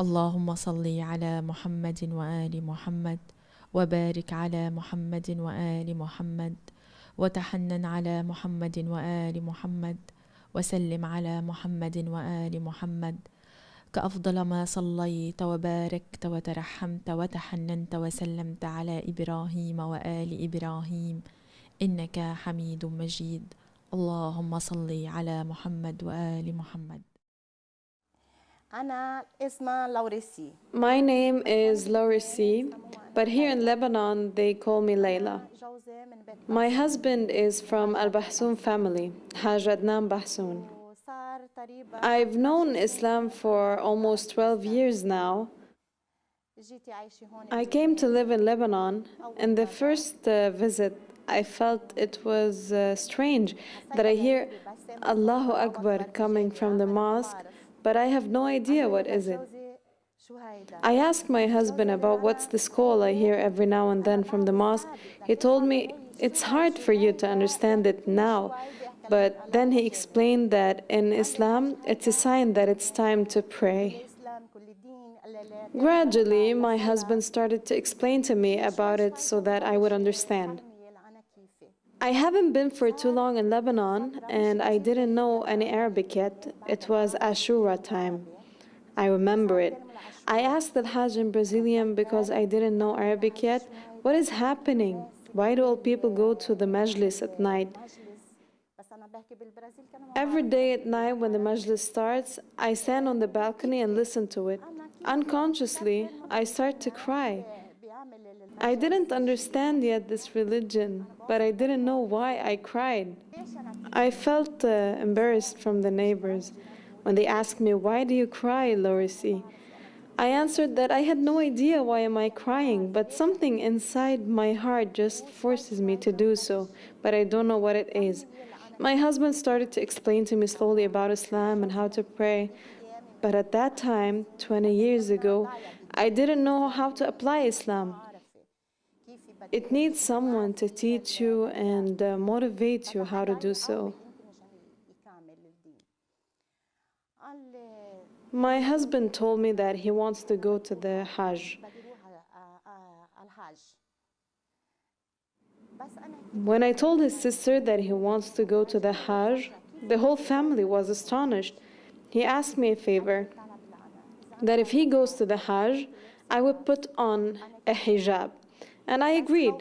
اللهم صل على محمد وآل محمد وبارك على محمد وآل محمد وتحنن على محمد وآل محمد وسلم على محمد وآل محمد كأفضل ما صليت وباركت وترحمت وتحننت وسلمت على إبراهيم وآل إبراهيم إنك حميد مجيد. اللهم صل على محمد وآل محمد. My name is Lorisi, but here in Lebanon they call me Leila. My husband is from Al-Bahsoon family, Haj Adnan Bahsoon. I've known Islam for almost 12 years now. I came to live in Lebanon. In the first visit, I felt it was strange that I hear Allahu Akbar coming from the mosque, but I have no idea what is it. I asked my husband about what's this call I hear every now and then from the mosque. He told me it's hard for you to understand it now, but then he explained that in Islam it's a sign that it's time to pray. Gradually, my husband started to explain to me about it so that I would understand. I haven't been for too long in Lebanon, and I didn't know any Arabic yet. It was Ashura time. I remember it. I asked the Hajj in Brazilian because I didn't know Arabic yet. What is happening? Why do all people go to the majlis at night? Every day at night when the majlis starts, I stand on the balcony and listen to it. Unconsciously, I start to cry. I didn't understand yet this religion, but I didn't know why I cried. I felt embarrassed from the neighbors when they asked me, "Why do you cry, Lorisi?" I answered that I had no idea why am I crying, but something inside my heart just forces me to do so, but I don't know what it is. My husband started to explain to me slowly about Islam and how to pray, but at that time, 20 years ago, I didn't know how to apply Islam. It needs someone to teach you and motivate you how to do so. My husband told me that he wants to go to the Hajj. When I told his sister that he wants to go to the Hajj, the whole family was astonished. He asked me a favor, that if he goes to the Hajj, I would put on a hijab. And I agreed.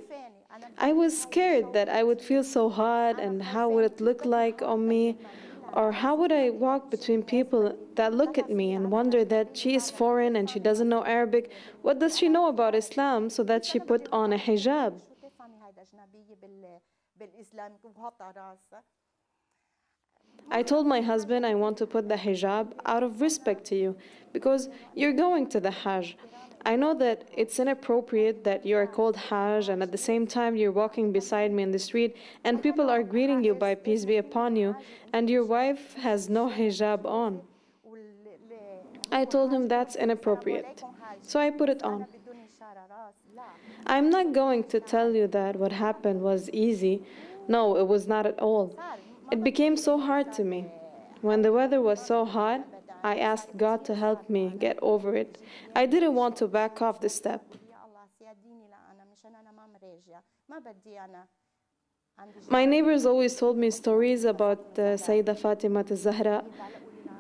I was scared that I would feel so hot and how would it look like on me, or how would I walk between people that look at me and wonder that she is foreign and she doesn't know Arabic. What does she know about Islam so that she put on a hijab? I told my husband I want to put the hijab out of respect to you because you're going to the Hajj. I know that it's inappropriate that you are called Hajj and at the same time you're walking beside me in the street and people are greeting you by peace be upon you and your wife has no hijab on. I told him that's inappropriate, so I put it on. I'm not going to tell you that what happened was easy. No, it was not at all. It became so hard to me. When the weather was so hot, I asked God to help me get over it. I didn't want to back off the step. My neighbors always told me stories about Sayyidah Fatima al-Zahra.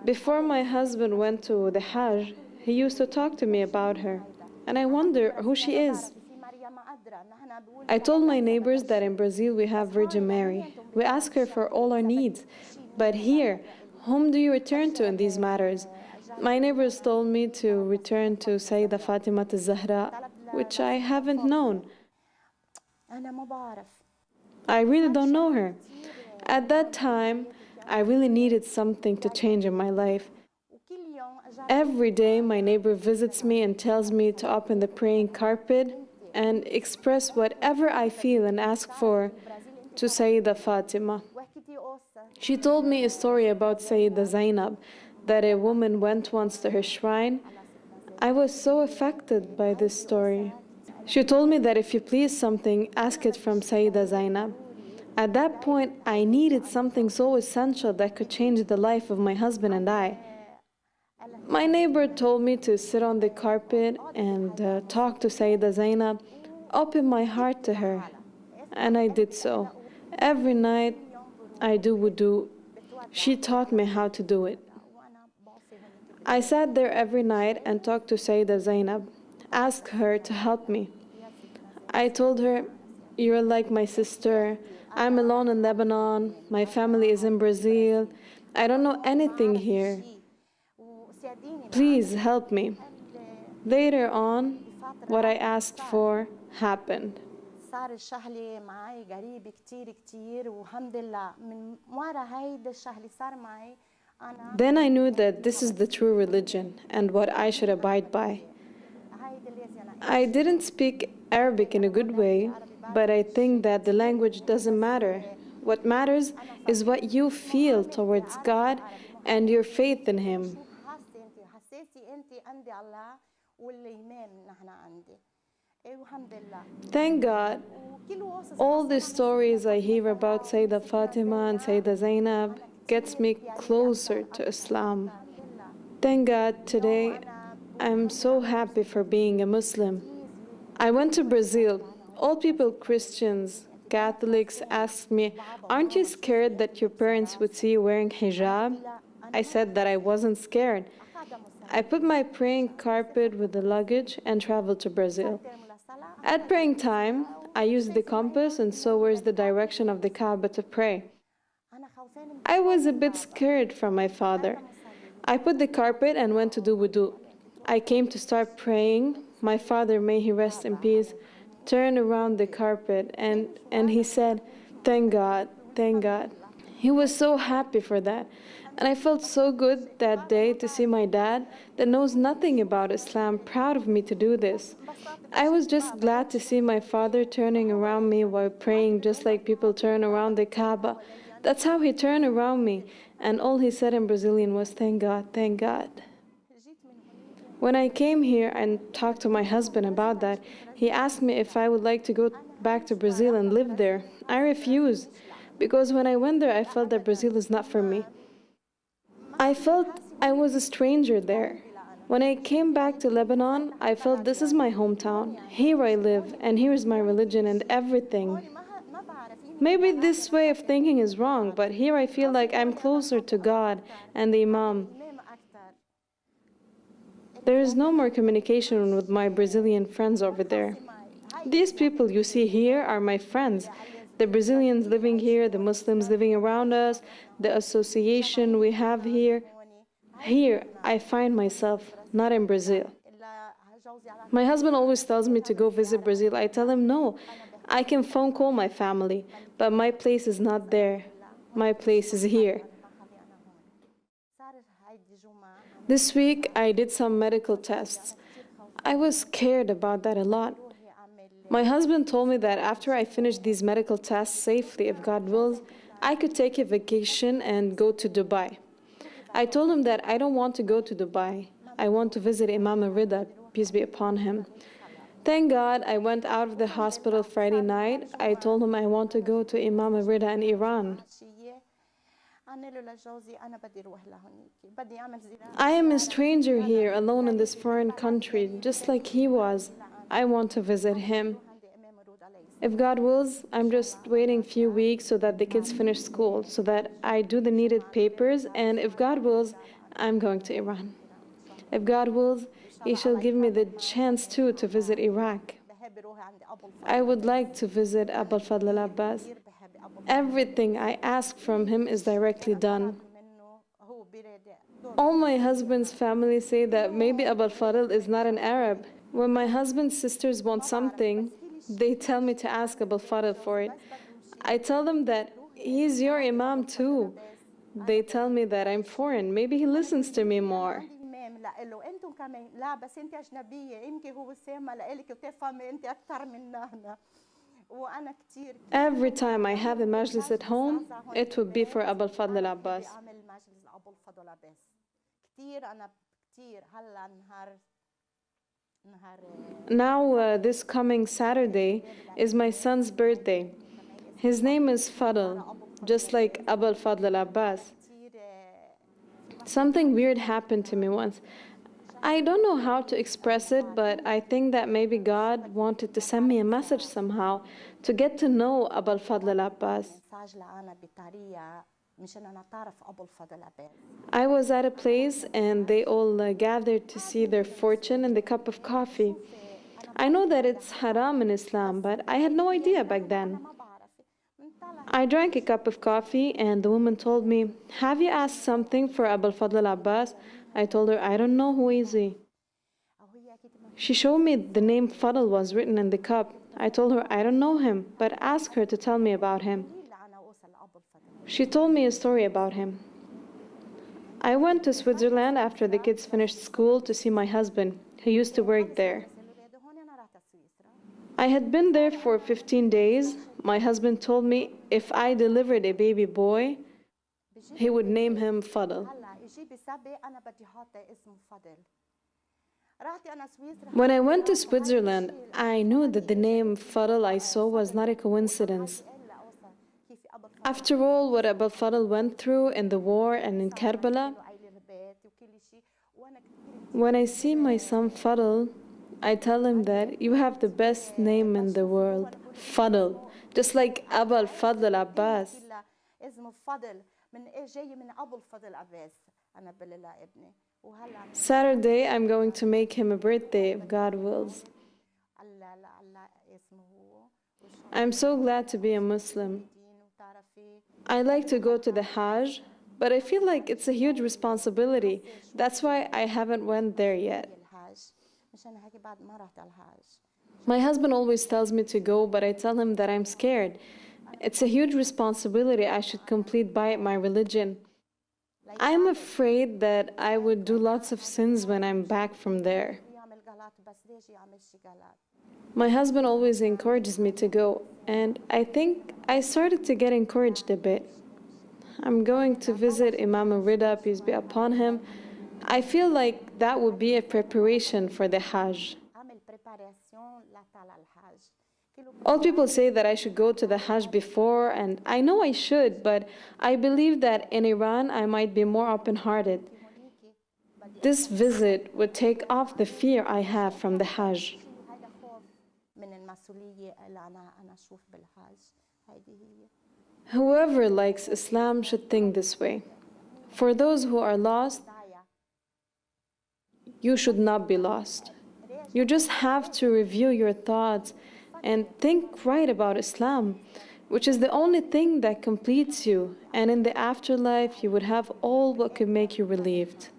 Before my husband went to the Hajj, he used to talk to me about her, and I wonder who she is. I told my neighbors that in Brazil we have Virgin Mary. We ask her for all our needs. But here, whom do you return to in these matters? My neighbors told me to return to Sayyidah Fatima al-Zahra, which I haven't known. I really don't know her. At that time, I really needed something to change in my life. Every day, my neighbor visits me and tells me to open the praying carpet and express whatever I feel and ask for to Sayyidah Fatima. She told me a story about Sayyidah Zainab, that a woman went once to her shrine. I was so affected by this story. She told me that if you please something, ask it from Sayyidah Zainab. At that point, I needed something so essential that could change the life of my husband and I. My neighbor told me to sit on the carpet and talk to Sayyida Zainab, open my heart to her, and I did so. Every night I do wudu. She taught me how to do it. I sat there every night and talked to Sayyida Zainab, asked her to help me. I told her, "You're like my sister. I'm alone in Lebanon. My family is in Brazil. I don't know anything here. Please help me." Later on, what I asked for happened. صار الشغلة معي غريب كتير كتير والحمد لله من ورا هيدا الشغلة صار معي أنا. Then I knew that this is the true religion and what I should abide by. I didn't speak Arabic in a good way, but I think that the language doesn't matter. What matters is what you feel towards God and your faith in Him. Thank God, all the stories I hear about Sayyida Fatima and Sayyida Zainab gets me closer to Islam. Thank God, today I'm so happy for being a Muslim. I went to Brazil. All people, Christians, Catholics, asked me, "Aren't you scared that your parents would see you wearing hijab?" I said that I wasn't scared. I put my praying carpet with the luggage and traveled to Brazil. At praying time, I used the compass and saw where's the direction of the Kaaba to pray. I was a bit scared from my father. I put the carpet and went to do wudu. I came to start praying. My father, may he rest in peace, turned around the carpet and he said, "Thank God, thank God." He was so happy for that. And I felt so good that day to see my dad, that knows nothing about Islam, proud of me to do this. I was just glad to see my father turning around me while praying, just like people turn around the Kaaba. That's how he turned around me. And all he said in Brazilian was, "Thank God, thank God." When I came here and talked to my husband about that, he asked me if I would like to go back to Brazil and live there. I refused, because when I went there, I felt that Brazil is not for me. I felt I was a stranger there. When I came back to Lebanon, I felt this is my hometown. Here I live, and here is my religion and everything. Maybe this way of thinking is wrong, but here I feel like I'm closer to God and the Imam. There is no more communication with my Brazilian friends over there. These people you see here are my friends. The Brazilians living here, the Muslims living around us, the association we have here. Here, I find myself, not in Brazil. My husband always tells me to go visit Brazil. I tell him no. I can phone call my family, but my place is not there. My place is here. This week, I did some medical tests. I was scared about that a lot. My husband told me that after I finish these medical tests safely, if God wills, I could take a vacation and go to Dubai. I told him that I don't want to go to Dubai. I want to visit Imam Rida, peace be upon him. Thank God I went out of the hospital Friday night. I told him I want to go to Imam Rida in Iran. I am a stranger here, alone in this foreign country, just like he was. I want to visit him. If God wills, I'm just waiting a few weeks so that the kids finish school, so that I do the needed papers, and if God wills, I'm going to Iran. If God wills, He shall give me the chance too to visit Iraq. I would like to visit Abul Fadl al-Abbas. Everything I ask from him is directly done. All my husband's family say that maybe Abul Fadl is not an Arab. When my husband's sisters want something, they tell me to ask Abul Fadl for it. I tell them that he's your Imam too. They tell me that I'm foreign. Maybe he listens to me more. Every time I have a majlis at home, it would be for Abul Fadl al-Abbas. Now, this coming Saturday is my son's birthday. His name is Fadl, just like Abul Fadl al-Abbas. Something weird happened to me once. I don't know how to express it, but I think that maybe God wanted to send me a message somehow to get to know Abul Fadl al-Abbas. مساج لأنا بطريقة مشان أنا تعرف أبو الفضل عباس. I was at a place and they all gathered to see their fortune in the cup of coffee. I know that it's haram in Islam, but I had no idea back then. I drank a cup of coffee and the woman told me, "Have you asked something for Abul Fadl al-Abbas?" I told her, "I don't know who is he." She showed me the name Fadl was written in the cup. I told her, "I don't know him, but ask her to tell me about him." She told me a story about him. I went to Switzerland after the kids finished school to see my husband, who used to work there. I had been there for 15 days. My husband told me if I delivered a baby boy, he would name him Fadl. When I went to Switzerland, I knew that the name Fadl I saw was not a coincidence. After all, what Abul Fadl went through in the war and in Karbala, when I see my son Fadl, I tell him that you have the best name in the world, Fadl, just like Abul Fadl al-Abbas. Saturday, I'm going to make him a birthday if God wills. I'm so glad to be a Muslim. I like to go to the Hajj, but I feel like it's a huge responsibility. That's why I haven't went there yet. My husband always tells me to go, but I tell him that I'm scared. It's a huge responsibility I should complete by my religion. I'm afraid that I would do lots of sins when I'm back from there. My husband always encourages me to go, and I think I started to get encouraged a bit. I'm going to visit Imam al-Rida, peace be upon him. I feel like that would be a preparation for the Hajj. All people say that I should go to the Hajj before, and I know I should, but I believe that in Iran I might be more open-hearted. This visit would take off the fear I have from the Hajj. Whoever likes Islam should think this way. For those who are lost, you should not be lost. You just have to review your thoughts and think right about Islam, which is the only thing that completes you, and in the afterlife you would have all what could make you relieved.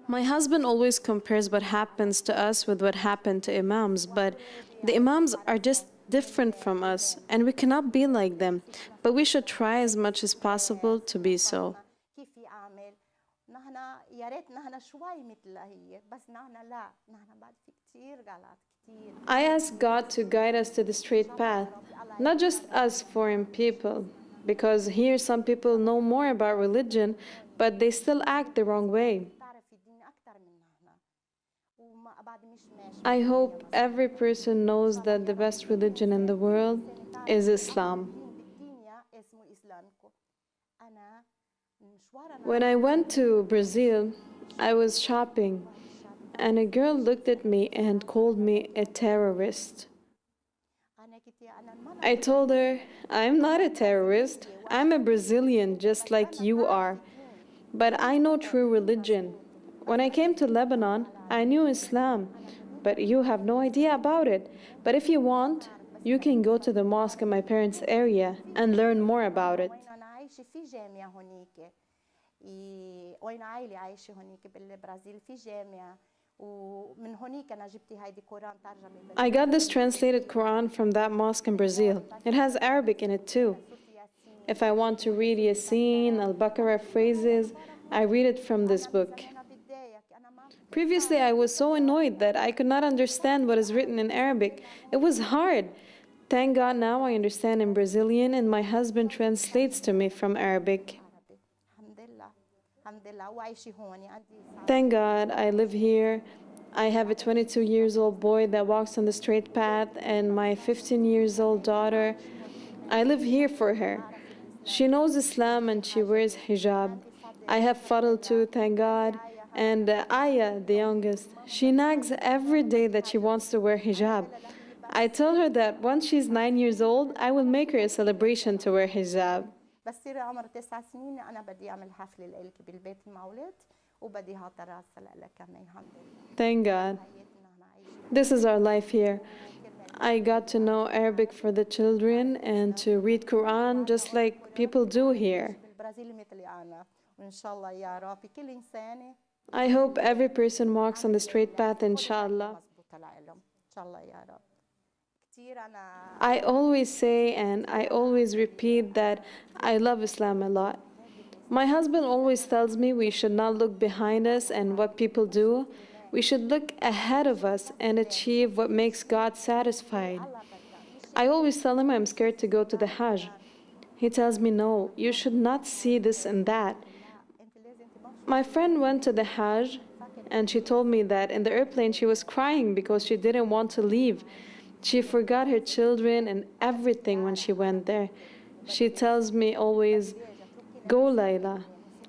My husband always compares what happens to us with what happened to Imams, but the Imams are just different from us, and we cannot be like them, but we should try as much as possible to be so. I ask God to guide us to the straight path, not just us foreign people, because here some people know more about religion, but they still act the wrong way. I hope every person knows that the best religion in the world is Islam. When I went to Brazil, I was shopping, and a girl looked at me and called me a terrorist. I told her, "I'm not a terrorist. I'm a Brazilian just like you are. But I know true religion. When I came to Lebanon, I knew Islam, but you have no idea about it. But if you want, you can go to the mosque in my parents' area and learn more about it." I got this translated Quran from that mosque in Brazil. It has Arabic in it too. If I want to read Yasin, Al-Baqarah phrases, I read it from this book. Previously, I was so annoyed that I could not understand what is written in Arabic. It was hard. Thank God now I understand in Brazilian, and my husband translates to me from Arabic. Thank God I live here. I have a 22 years old boy that walks on the straight path, and my 15 years old daughter. I live here for her. She knows Islam and she wears hijab. I have Fadl too, thank God. And Aya, the youngest, she nags every day that she wants to wear hijab. I tell her that once she's 9 years old, I will make her a celebration to wear hijab. بس تصير عمر 9 سنين أنا بدي أعمل حفلة لإلك بالبيت المولد وبدي هذا راسة لإلك كمان الحمد لله. Thank God. This is our life here. I got to know Arabic for the children and to read Quran just like people do here. بالبرازيل مثلي أنا وإن شاء الله يا رب كل إنسانة. I hope every person walks on the straight path, inshallah. مزبوطة لإلهم إن شاء الله يا رب. I always say and I always repeat that I love Islam a lot. My husband always tells me we should not look behind us and what people do. We should look ahead of us and achieve what makes God satisfied. I always tell him I'm scared to go to the Hajj. He tells me, no, you should not see this and that. My friend went to the Hajj and she told me that in the airplane she was crying because she didn't want to leave. She forgot her children and everything when she went there. She tells me always, go Leila,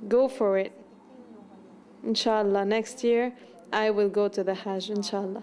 go for it. Inshallah, next year I will go to the Hajj, inshallah.